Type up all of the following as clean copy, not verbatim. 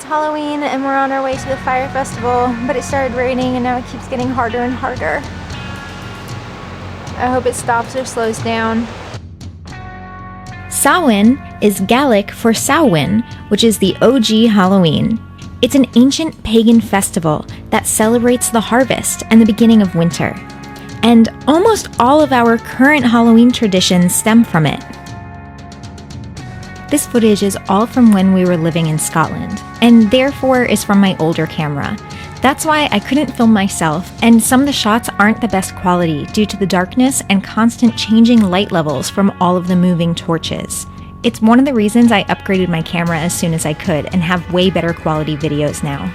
Halloween and we're on our way to the fire festival, but it started raining and now it keeps getting harder and harder. I hope it stops or slows down. Samhuinn is Gaelic for Samhain, which is the OG Halloween. It's an ancient pagan festival that celebrates the harvest and the beginning of winter. And almost all of our current Halloween traditions stem from it. This footage is all from when we were living in Scotland, and therefore is from my older camera. That's why I couldn't film myself, and some of the shots aren't the best quality due to the darkness and constant changing light levels from all of the moving torches. It's one of the reasons I upgraded my camera as soon as I could and have way better quality videos now.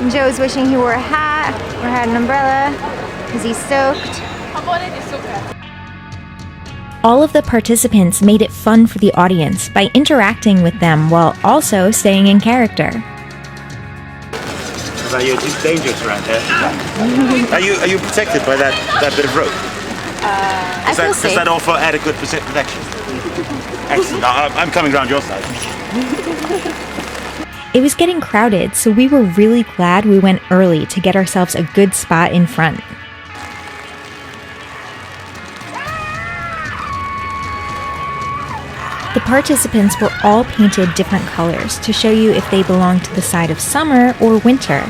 Joe's wishing he wore a hat or had an umbrella because he's soaked. All of the participants made it fun for the audience by interacting with them while also staying in character. It's dangerous around here. Are you protected by that bit of rope? Does that offer adequate protection? Excellent. I'm coming around your side. It was getting crowded, so we were really glad we went early to get ourselves a good spot in front. The participants were all painted different colors to show you if they belonged to the side of summer or winter.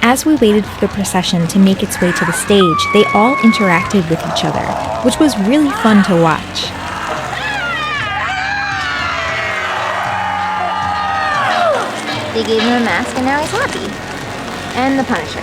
As we waited for the procession to make its way to the stage, they all interacted with each other, which was really fun to watch. They gave him a mask and now he's happy. And the Punisher.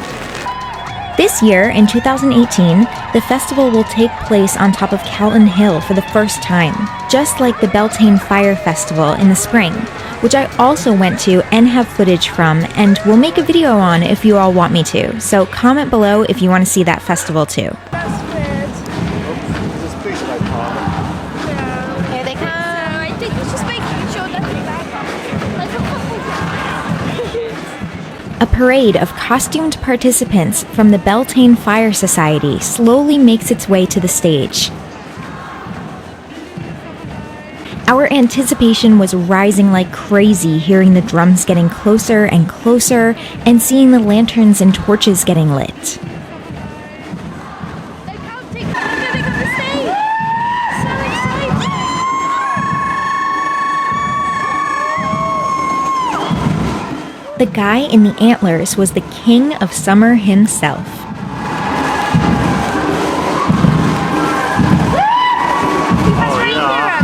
This year, in 2018, the festival will take place on top of Calton Hill for the first time, just like the Beltane Fire Festival in the spring, which I also went to and have footage from, and will make a video on if you all want me to, so comment below if you want to see that festival too. Here they come. I think we should make sure that A parade of costumed participants from the Beltane Fire Society slowly makes its way to the stage. Our anticipation was rising like crazy, hearing the drums getting closer and closer, and seeing the lanterns and torches getting lit. The guy in the antlers was the king of summer himself. Holy crap,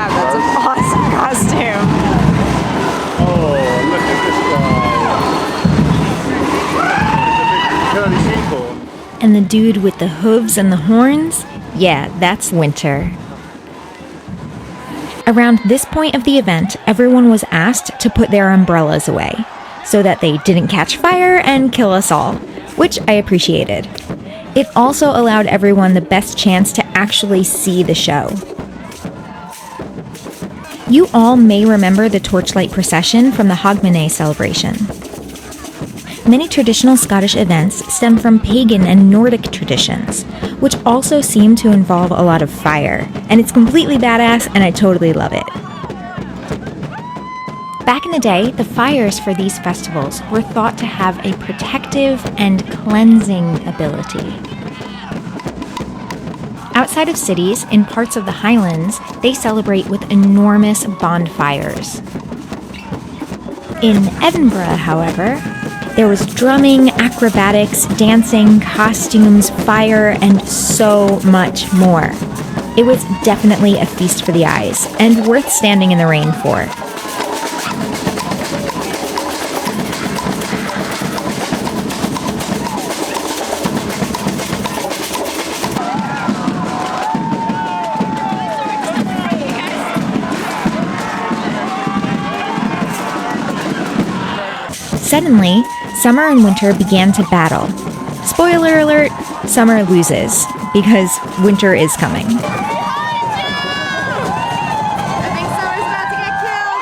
that's an awesome costume. Oh, look at this guy. And the dude with the hooves and the horns? Yeah, that's Winter. Around this point of the event, everyone was asked to put their umbrellas away, so that they didn't catch fire and kill us all, which I appreciated. It also allowed everyone the best chance to actually see the show. You all may remember the torchlight procession from the Hogmanay celebration. Many traditional Scottish events stem from pagan and Nordic traditions, which also seem to involve a lot of fire, and it's completely badass and I totally love it. Back in the day, the fires for these festivals were thought to have a protective and cleansing ability. Outside of cities, in parts of the Highlands, they celebrate with enormous bonfires. In Edinburgh, however, there was drumming, acrobatics, dancing, costumes, fire, and so much more. It was definitely a feast for the eyes, and worth standing in the rain for. Suddenly, Summer and Winter began to battle. Spoiler alert, Summer loses, because Winter is coming. I think Summer's about to get killed.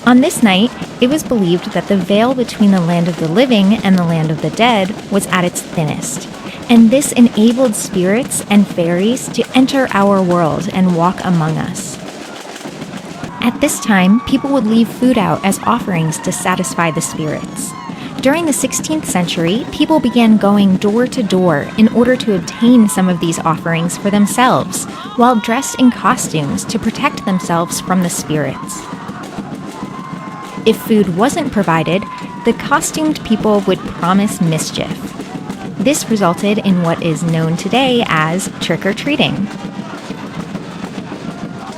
On this night, it was believed that the veil between the land of the living and the land of the dead was at its thinnest, and this enabled spirits and fairies to enter our world and walk among us. At this time, people would leave food out as offerings to satisfy the spirits. During the 16th century, people began going door to door in order to obtain some of these offerings for themselves, while dressed in costumes to protect themselves from the spirits. If food wasn't provided, the costumed people would promise mischief. This resulted in what is known today as trick-or-treating.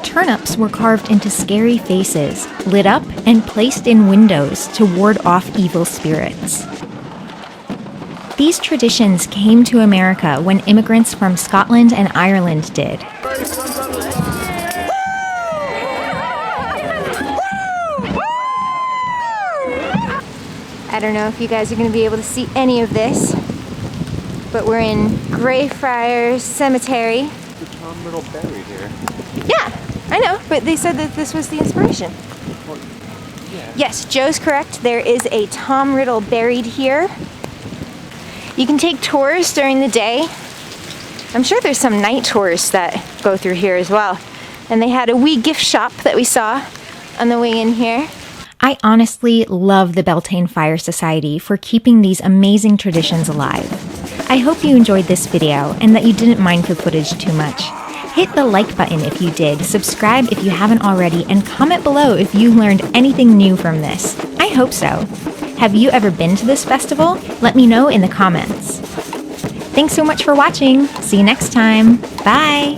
Turnips were carved into scary faces, lit up, and placed in windows to ward off evil spirits. These traditions came to America when immigrants from Scotland and Ireland did. I don't know if you guys are going to be able to see any of this, but we're in Greyfriars Cemetery. The Tom Riddle buried here. Yeah, I know, but they said that this was the inspiration. Well, yeah. Yes, Joe's correct. There is a Tom Riddle buried here. You can take tours during the day. I'm sure there's some night tours that go through here as well. And they had a wee gift shop that we saw on the way in here. I honestly love the Beltane Fire Society for keeping these amazing traditions alive. I hope you enjoyed this video and that you didn't mind the footage too much. Hit the like button if you did, subscribe if you haven't already, and comment below if you learned anything new from this. I hope so. Have you ever been to this festival? Let me know in the comments. Thanks so much for watching. See you next time. Bye!